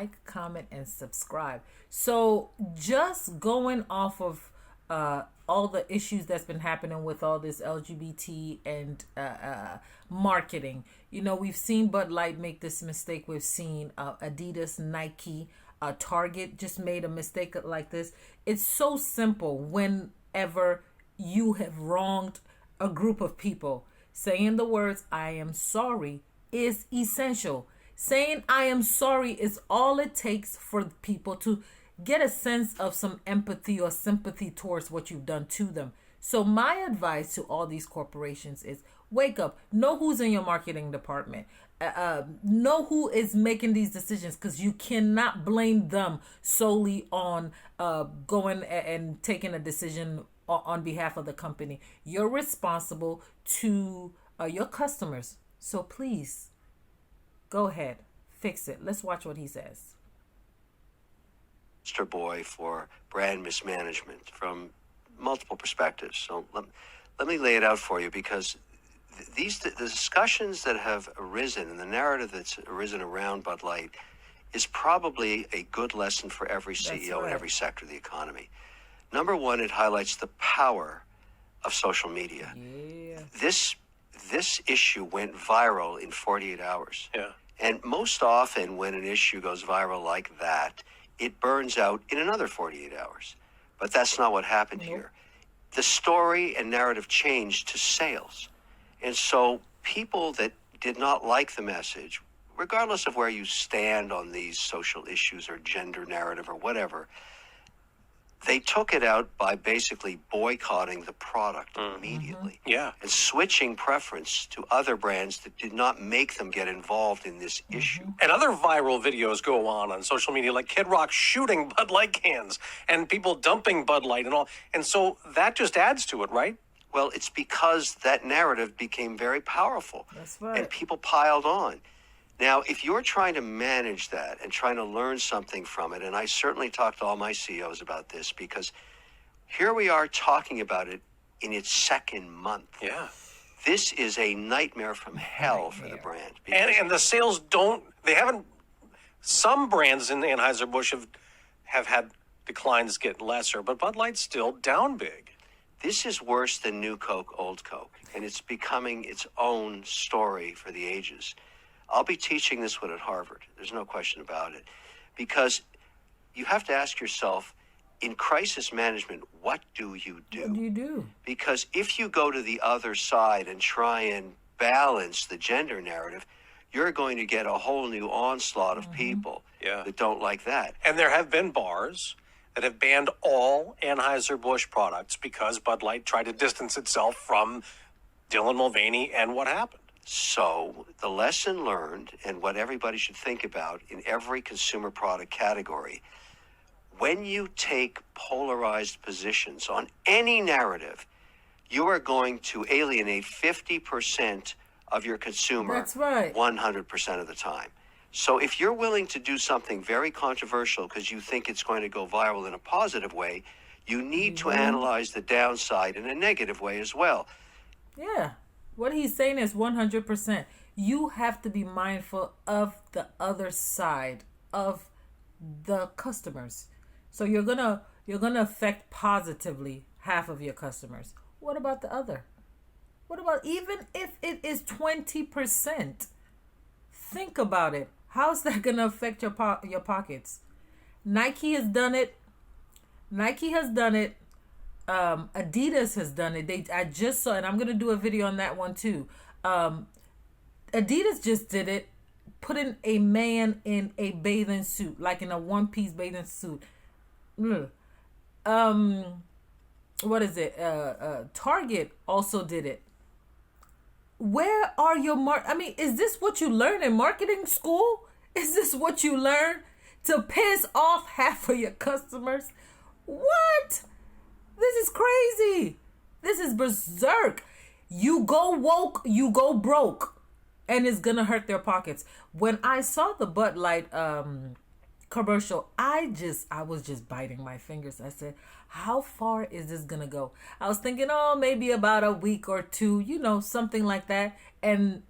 like, comment, and subscribe. So just going off of all the issues that's been happening with all this LGBT and marketing, we've seen Bud Light make this mistake. We've seen Adidas, Nike, Target just made a mistake like this. It's so simple. Whenever you have wronged a group of people, saying the words "I am sorry" is essential. Saying "I am sorry" is all it takes for people to get a sense of some empathy or sympathy towards what you've done to them. So my advice to all these corporations is wake up. Know who's in your marketing department. Know who is making these decisions, because you cannot blame them solely on going and taking a decision on behalf of the company. You're responsible to your customers. So please, go ahead, fix it. Let's watch what he says. Poster boy for brand mismanagement from multiple perspectives. So let me lay it out for you, because the discussions that have arisen and the narrative that's arisen around Bud Light is probably a good lesson for every CEO in every sector of the economy. Number one, it highlights the power of social media. Yeah. This issue went viral in 48 hours. Yeah. And most often when an issue goes viral like that, it burns out in another 48 hours. But that's not what happened here. The story and narrative changed to sales. And so people that did not like the message, regardless of where you stand on these social issues or gender narrative or whatever, they took it out by basically boycotting the product immediately. Yeah. And switching preference to other brands that did not make them get involved in this issue. And other viral videos go on social media, like Kid Rock shooting Bud Light cans and people dumping Bud Light and all. And so that just adds to it, right? Well, it's because that narrative became very powerful. That's right. And people piled on. Now, if you're trying to manage that and trying to learn something from it, and I certainly talk to all my CEOs about this, because here we are talking about it in its second month. Yeah. This is a nightmare from hell for the brand. And the sales some brands in Anheuser-Busch have had declines get lesser, but Bud Light's still down big. This is worse than New Coke, Old Coke, and it's becoming its own story for the ages. I'll be teaching this one at Harvard. There's no question about it. Because you have to ask yourself, in crisis management, what do you do? What do you do? Because if you go to the other side and try and balance the gender narrative, you're going to get a whole new onslaught of people that don't like that. And there have been bars that have banned all Anheuser-Busch products because Bud Light tried to distance itself from Dylan Mulvaney and what happened. So the lesson learned, and what everybody should think about in every consumer product category, when you take polarized positions on any narrative, you are going to alienate 50% of your consumer. That's right. 100% of the time. So if you're willing to do something very controversial because you think it's going to go viral in a positive way, you need to analyze the downside in a negative way as well. Yeah. What he's saying is 100%. You have to be mindful of the other side of the customers. So you're gonna affect positively half of your customers. What about the other? What about even if it is 20%? Think about it. How's that gonna affect your pockets? Nike has done it. Adidas has done it. I just saw, and I'm gonna do a video on that one too. Adidas just did it, putting a man in a bathing suit, like in a one-piece bathing suit. What is it? Target also did it. Where are your is this what you learn in marketing school? Is this what you learn to piss off half of your customers? What? This is crazy. This is berserk. You go woke, you go broke, and it's gonna hurt their pockets. When I saw the Bud Light commercial, I was just biting my fingers. I said, how far is this gonna go? I was thinking, maybe about a week or two, something like that. And